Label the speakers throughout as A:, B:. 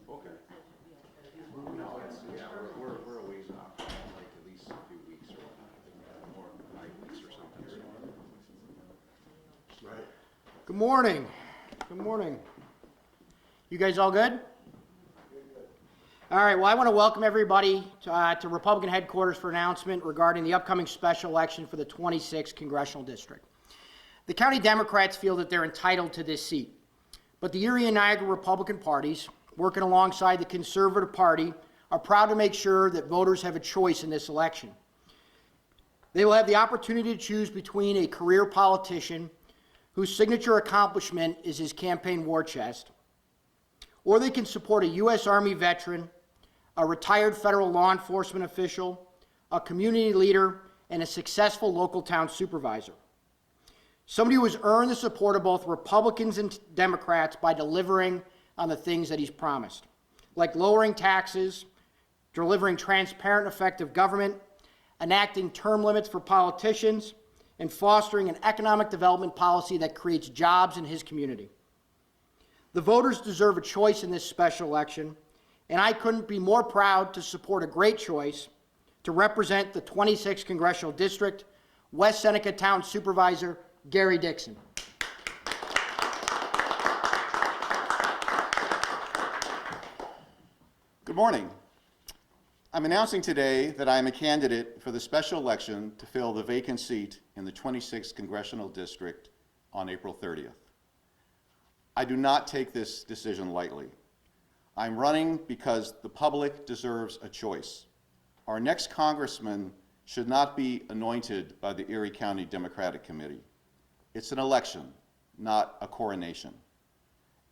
A: Okay. No, it's, yeah, we're a ways off, like at least a few weeks or more, 5 weeks or something. So.
B: Right.
C: Good morning. Good morning. You guys all good? All right, well, I want to welcome everybody to Republican headquarters for announcement regarding the upcoming special election for the 26th Congressional District. The county Democrats feel that they're entitled to this seat, but the Erie and Niagara Republican parties, working alongside the Conservative Party, are proud to make sure that voters have a choice in this election. They will have the opportunity to choose between a career politician whose signature accomplishment is his campaign war chest, or they can support a U.S. Army veteran, a retired federal law enforcement official, a community leader, and a successful local town supervisor. Somebody who has earned the support of both Republicans and Democrats by delivering on the things that he's promised, like lowering taxes, delivering transparent, effective government, enacting term limits for politicians, and fostering an economic development policy that creates jobs in his community. The voters deserve a choice in this special election, and I couldn't be more proud to support a great choice to represent the 26th Congressional District, West Seneca Town Supervisor, Gary Dixon.
B: Good morning. I'm announcing today that I am a candidate for the special election to fill the vacant seat in the 26th Congressional District on April 30th. I do not take this decision lightly. I'm running because the public deserves a choice. Our next congressman should not be anointed by the Erie County Democratic Committee. It's an election, not a coronation.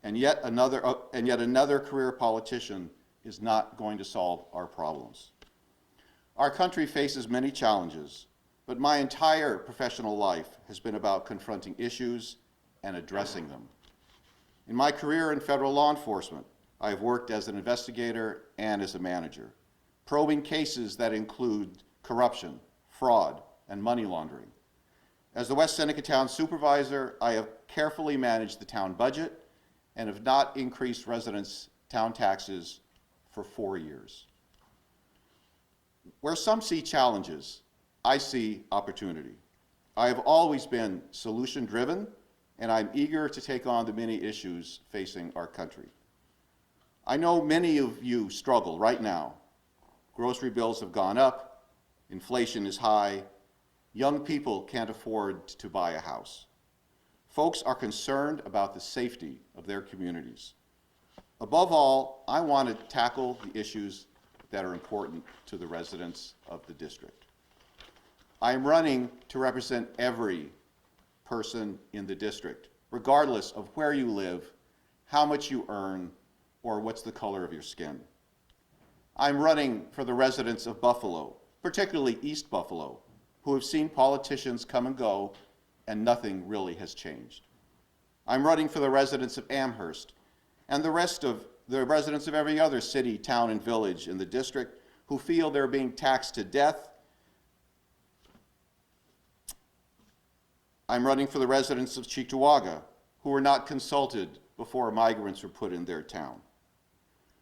B: And yet another career politician is not going to solve our problems. Our country faces many challenges, but my entire professional life has been about confronting issues and addressing them. In my career in federal law enforcement, I have worked as an investigator and as a manager, probing cases that include corruption, fraud, and money laundering. As the West Seneca Town Supervisor, I have carefully managed the town budget and have not increased residents' town taxes for 4 years. Where some see challenges, I see opportunity. I have always been solution-driven, and I'm eager to take on the many issues facing our country. I know many of you struggle right now. Grocery bills have gone up, inflation is high, young people can't afford to buy a house. Folks are concerned about the safety of their communities. Above all, I want to tackle the issues that are important to the residents of the district. I am running to represent every person in the district, regardless of where you live, how much you earn, or what's the color of your skin. I'm running for the residents of Buffalo, particularly East Buffalo, who have seen politicians come and go, and nothing really has changed. I'm running for the residents of Amherst, and the rest of the residents of every other city, town, and village in the district who feel they're being taxed to death. I'm running for the residents of Cheektowaga, who were not consulted before migrants were put in their town.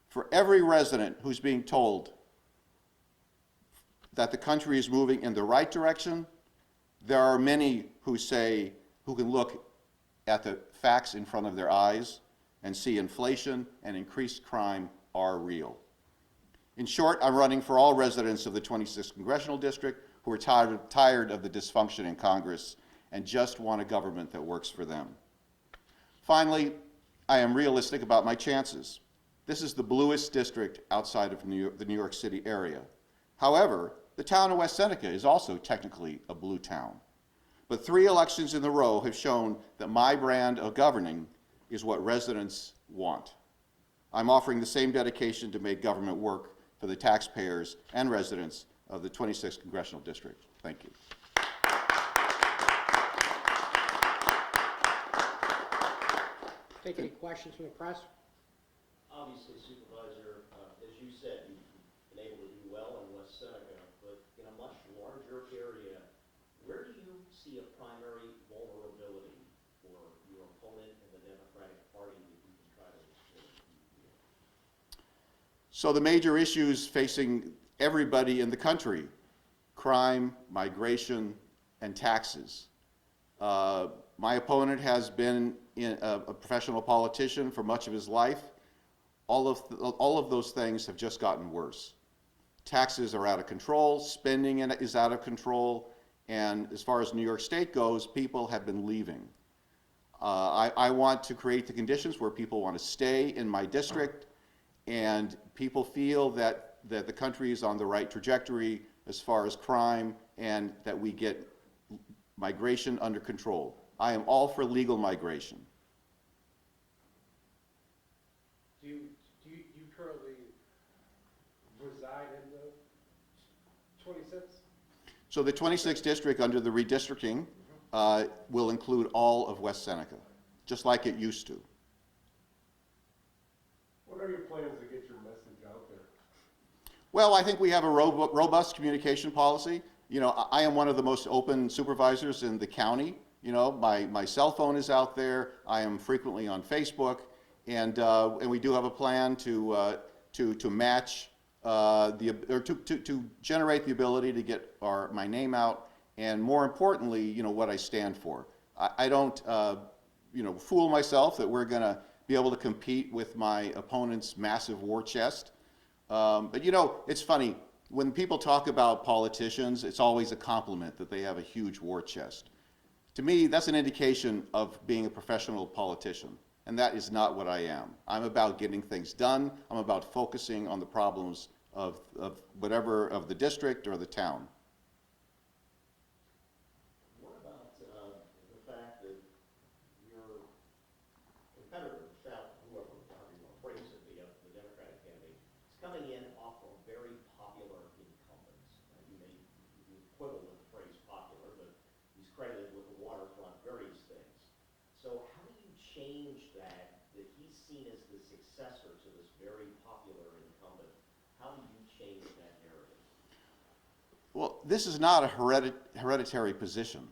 B: For every resident who's being told that the country is moving in the right direction, there are many who can look at the facts in front of their eyes and see inflation and increased crime are real. In short, I'm running for all residents of the 26th Congressional District who are tired of the dysfunction in Congress and just want a government that works for them. Finally, I am realistic about my chances. This is the bluest district outside of the New York City area. However, the town of West Seneca is also technically a blue town. But 3 elections in a row have shown that my brand of governing is what residents want. I'm offering the same dedication to make government work for the taxpayers and residents of the 26th Congressional District. Thank you.
C: Take any questions from the press?
D: Obviously, Supervisor, as you said, you've been able to do well in West Seneca, but in a much larger area, where do you see a primary vulnerability for your opponent in the Democratic Party that you can try to exploit?
B: So the major issues facing everybody in the country: crime, migration, and taxes. My opponent has been a professional politician for much of his life. All of those things have just gotten worse. Taxes are out of control, spending is out of control, and as far as New York State goes, people have been leaving. I want to create the conditions where people want to stay in my district, and people feel that the country is on the right trajectory as far as crime, and that we get migration under control. I am all for legal migration.
E: Do you currently reside in the 26th?
B: So the 26th district under the redistricting will include all of West Seneca, just like it used to.
E: What are your plans to get your message out there?
B: Well, I think we have a robust communication policy. You know, I am one of the most open supervisors in the county. You know, my cell phone is out there. I am frequently on Facebook, and we do have a plan to match to generate the ability to get my name out, and more importantly, you know, what I stand for. I don't you know, fool myself that we're going to be able to compete with my opponent's massive war chest. But you know, it's funny, when people talk about politicians, it's always a compliment that they have a huge war chest. To me, that's an indication of being a professional politician, and that is not what I am. I'm about getting things done. I'm about focusing on the problems of the district or the town.
D: What about the fact that your competitor, whoever you want to phrase it, the Democratic candidate, is coming in off of very popular incumbents? You quibble with the phrase popular, but he's credited with the waterfront, various things. So how do you change that he's seen as the successor to this very popular incumbent? How do you change that narrative?
B: Well, this is not a hereditary position.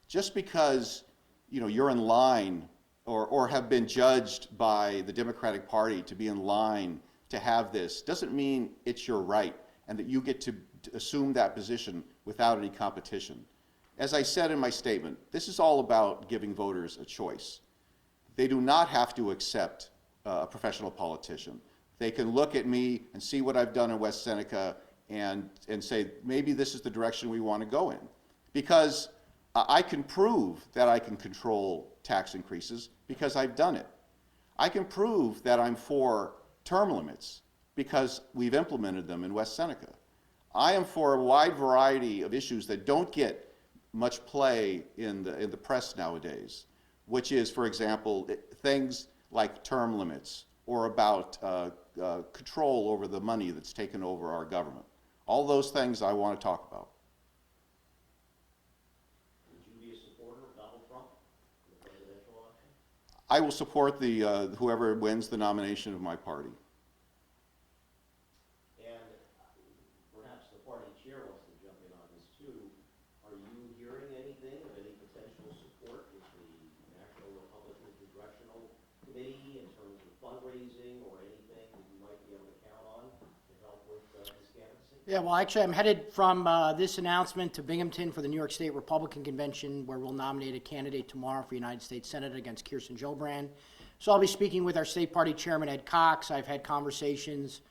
B: Just because, you know, you're in line or have been judged by the Democratic Party to be in line to have this doesn't mean it's your right and that you get to assume that position without any competition. As I said in my statement, this is all about giving voters a choice. They do not have to accept a professional politician. They can look at me and see what I've done in West Seneca and say, maybe this is the direction we want to go in. Because I can prove that I can control tax increases because I've done it. I can prove that I'm for term limits because we've implemented them in West Seneca. I am for a wide variety of issues that don't get much play in the press nowadays, which is, for example, things like term limits or about control over the money that's taken over our government. All those things I want to talk about.
D: Would you be a supporter of Donald Trump in the presidential election?
B: I will support whoever wins the nomination of my party.
D: And perhaps the party chair wants to jump in on this too. Are you hearing anything of any potential support with the National Republican Congressional Committee in terms of fundraising or anything that you might be able to count on to help with this candidacy?
C: Yeah, well, actually, I'm headed from this announcement to Binghamton for the New York State Republican Convention, where we'll nominate a candidate tomorrow for United States Senate against Kirsten Gillibrand. So I'll be speaking with our state party chairman, Ed Cox. I've had conversations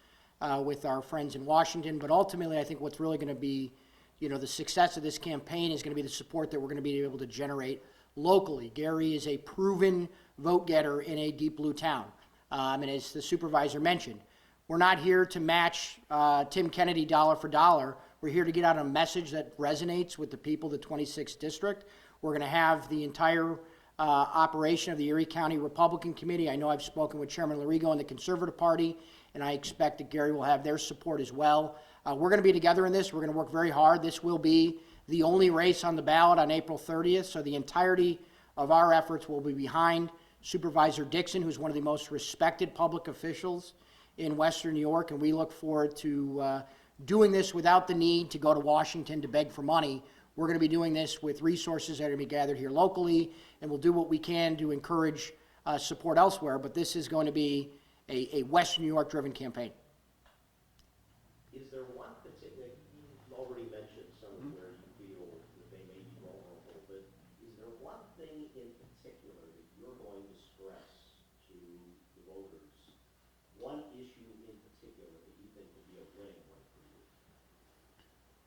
C: with our friends in Washington, but ultimately, I think what's really going to be, you know, the success of this campaign is going to be the support that we're going to be able to generate locally. Gary is a proven vote getter in a deep blue town, and as the supervisor mentioned, we're not here to match Tim Kennedy dollar for dollar. We're here to get out a message that resonates with the people of the 26th district. We're going to have the entire operation of the Erie County Republican Committee. I know I've spoken with Chairman Larigo and the Conservative Party, and I expect that Gary will have their support as well. We're going to be together in this. We're going to work very hard. This will be the only race on the ballot on April 30th, so the entirety of our efforts will be behind Supervisor Dixon, who's one of the most respected public officials in Western New York, and we look forward to doing this without the need to go to Washington to beg for money. We're going to be doing this with resources that are going to be gathered here locally, and we'll do what we can to encourage support elsewhere, but this is going to be a Western New York-driven campaign.
D: Is there one particular, you already mentioned some of where you feel that they may be vulnerable, but is there one thing in particular that you're going to stress to the voters? One issue in particular that you think would be a winning one for you?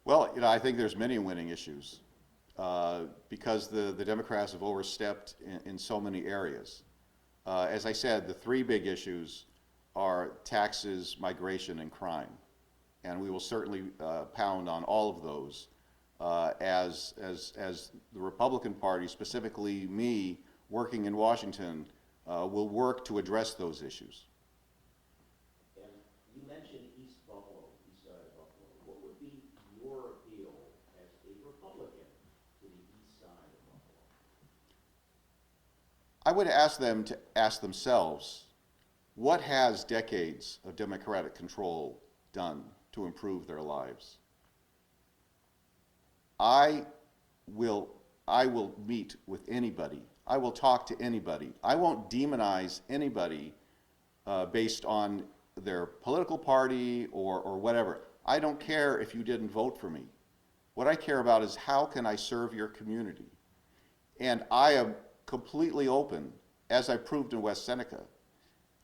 B: Well, I think there's many winning issues because the Democrats have overstepped in so many areas. As I said, the three big issues are taxes, migration, and crime. And we will certainly pound on all of those as the Republican Party, specifically me, working in Washington, will work to address those issues.
D: And you mentioned East Buffalo, east side of Buffalo. What would be your appeal as a Republican to the east side of Buffalo?
B: I would ask them to ask themselves, what has decades of Democratic control done to improve their lives? I will meet with anybody. I will talk to anybody. I won't demonize anybody based on their political party or whatever. I don't care if you didn't vote for me. What I care about is how can I serve your community? And I am completely open, as I proved in West Seneca,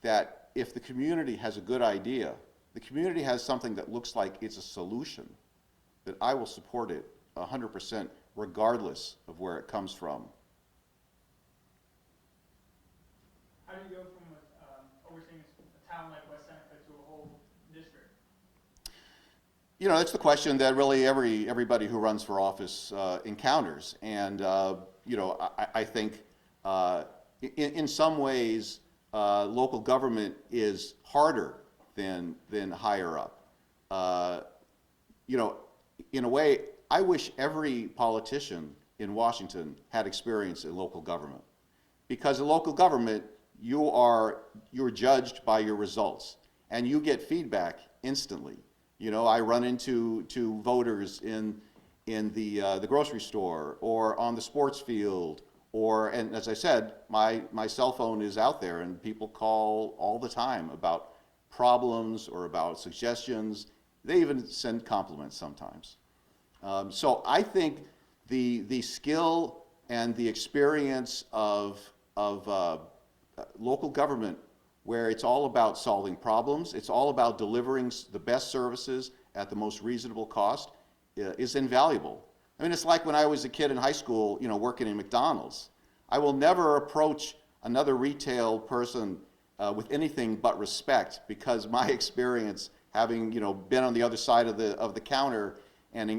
B: that if the community has a good idea, the community has something that looks like it's a solution, that I will support it 100% regardless of where it comes from.
F: How do you go from overseeing a town like West Seneca to a whole district?
B: You know, that's the question that really everybody who runs for office encounters. And, you know, I think in some ways, local government is harder than higher up. You know, in a way, I wish every politician in Washington had experience in local government. Because in local government, you're judged by your results, and you get feedback instantly. You know, I run into voters in the grocery store or on the sports field, and as I said, my cell phone is out there, and people call all the time about problems or about suggestions. They even send compliments sometimes. So I think the skill and the experience of local government, where it's all about solving problems, it's all about delivering the best services at the most reasonable cost, is invaluable. I mean, it's like when I was a kid in high school, you know, working in McDonald's. I will never approach another retail person with anything but respect, because my experience, having, you know, been on the other side of the counter and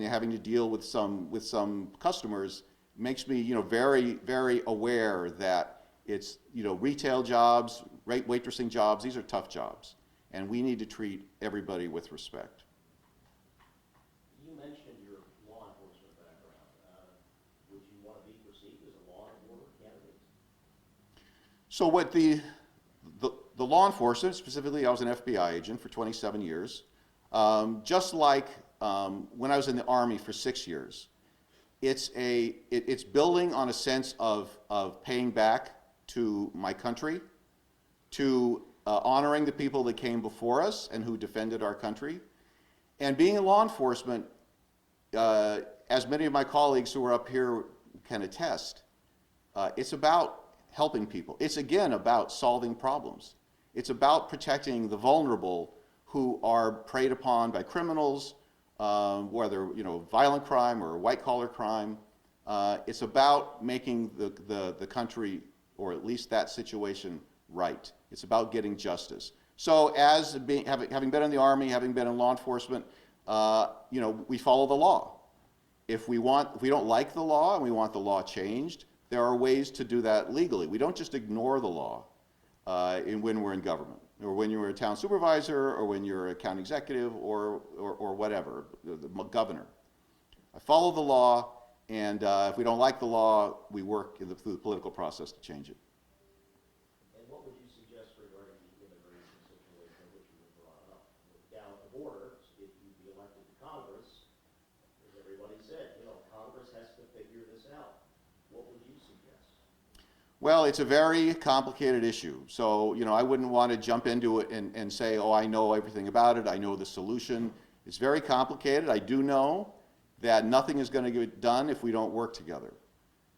B: having to deal with some customers, makes me, you know, very, very aware that it's, you know, retail jobs, waitressing jobs, these are tough jobs, and we need to treat everybody with respect.
D: You mentioned your law enforcement background. Would you want to be perceived as a law and order candidate?
B: So what the law enforcement, specifically I was an FBI agent for 27 years, just like when I was in the Army for 6 years. It's building on a sense of paying back to my country, to honoring the people that came before us and who defended our country. And being in law enforcement, as many of my colleagues who are up here can attest, it's about helping people. It's again about solving problems. It's about protecting the vulnerable who are preyed upon by criminals, whether, you know, violent crime or white-collar crime. It's about making the country, or at least that situation, right. It's about getting justice. So having been in the Army, having been in law enforcement, you know, we follow the law. If we don't like the law and we want the law changed, there are ways to do that legally. We don't just ignore the law when we're in government, or when you're a town supervisor, or when you're a county executive, or whatever, the governor. I follow the law, and if we don't like the law, we work through the political process to change it.
D: And what would you suggest regarding the immigration situation which you brought up? Down at the border, if you'd be elected to Congress, as everybody said, you know, Congress has to figure this out. What would you suggest?
B: Well, it's a very complicated issue. So, you know, I wouldn't want to jump into it and say, oh, I know everything about it, I know the solution. It's very complicated. I do know that nothing is going to get done if we don't work together.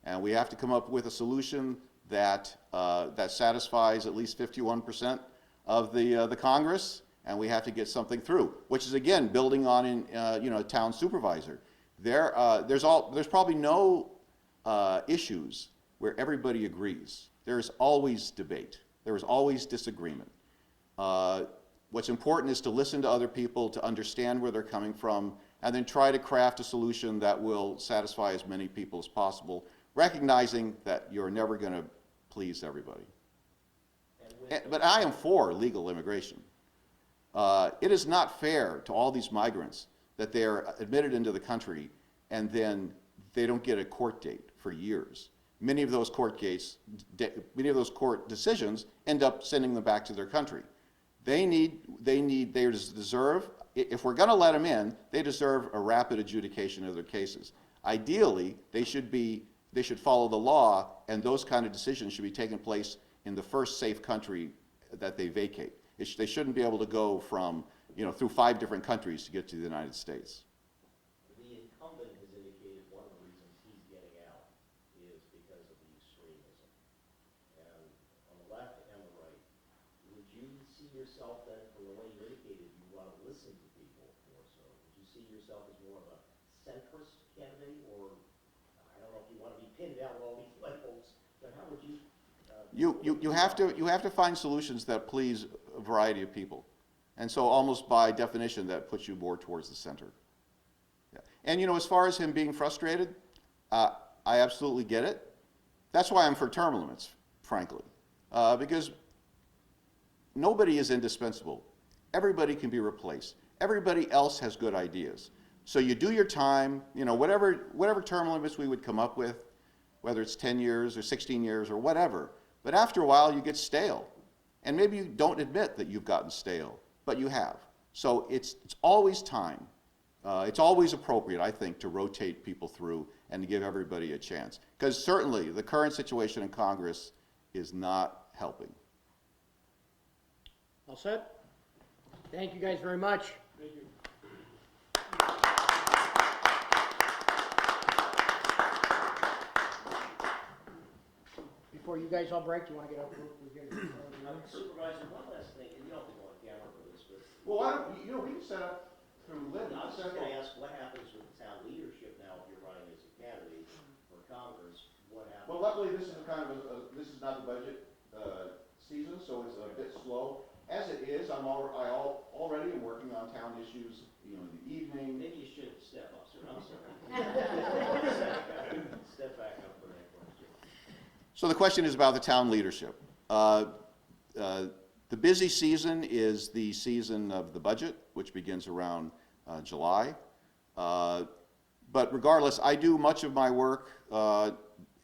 B: And we have to come up with a solution that, that satisfies at least 51% of the Congress, and we have to get something through, which is, again, building on you know, a town supervisor. There's probably no issues where everybody agrees. There's always debate. There is always disagreement. What's important is to listen to other people, to understand where they're coming from, and then try to craft a solution that will satisfy as many people as possible, recognizing that you're never going to please everybody. But I am for legal immigration. It is not fair to all these migrants that they're admitted into the country and then they don't get a court date for years. Many of those court decisions end up sending them back to their country. They deserve, if we're going to let them in, they deserve a rapid adjudication of their cases. Ideally, they should follow the law, and those kind of decisions should be taking place in the first safe country that they vacate. They shouldn't be able to go from, you know, through 5 different countries to get to the United States.
D: The incumbent has indicated one of the reasons he's getting out is because of the extremism. And on the left and the right, would you see yourself then, from the way you indicated, you want to listen to people more so? Would you see yourself as more of a centrist candidate, or I don't know if you want to be pinned down with all these labels, but how would you?
B: You have to find solutions that please a variety of people. And so almost by definition, that puts you more towards the center. Yeah. And you know, as far as him being frustrated, I absolutely get it. That's why I'm for term limits, frankly. Because nobody is indispensable. Everybody can be replaced. Everybody else has good ideas. So you do your time, you know, whatever term limits we would come up with, whether it's 10 years or 16 years or whatever. But after a while, you get stale. And maybe you don't admit that you've gotten stale, but you have. So it's always time. It's always appropriate, I think, to rotate people through and to give everybody a chance. Because certainly the current situation in Congress is not helping.
C: All set? Thank you guys very much.
E: Thank you.
C: Before you guys all break, do you want to get up?
D: Supervisor, one last thing, and you don't have to go on camera for this, but
B: Well, why don't you know, we can set up through Lynn.
D: I was just going to ask, what happens with the town leadership now if you're running as a candidate for Congress? What happens?
B: Well, luckily, this is kind of this is not the budget season, so it's a bit slow. As it is, I already am working on town issues, you know, in the evening.
D: Maybe you should step up, sir. I'm sorry. Step back up for that question.
B: So the question is about the town leadership. The busy season is the season of the budget, which begins around July. But regardless, I do much of my work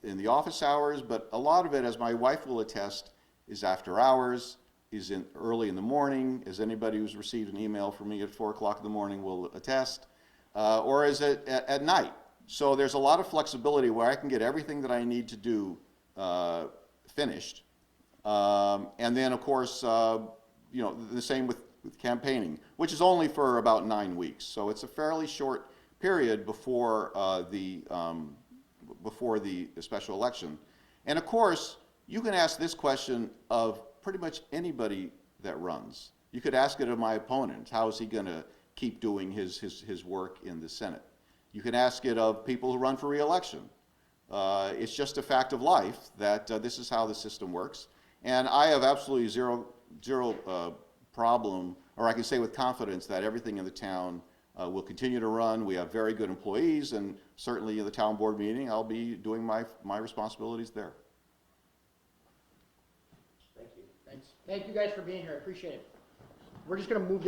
B: in the office hours, but a lot of it, as my wife will attest, is after hours, is early in the morning, as anybody who's received an email from me at 4 o'clock in the morning will attest, or is it at night. So there's a lot of flexibility where I can get everything that I need to do finished. And then, of course, you know, the same with campaigning, which is only for about 9 weeks. So it's a fairly short period before the special election. And of course, you can ask this question of pretty much anybody that runs. You could ask it of my opponent. How is he going to keep doing his work in the Senate? You can ask it of people who run for re-election. It's just a fact of life that this is how the system works. And I have absolutely zero problem, or I can say with confidence that everything in the town will continue to run. We have very good employees, and certainly in the town board meeting, I'll be doing my responsibilities there.
D: Thank you.
C: Thanks. Thank you guys for being here. I appreciate it. We're just going to move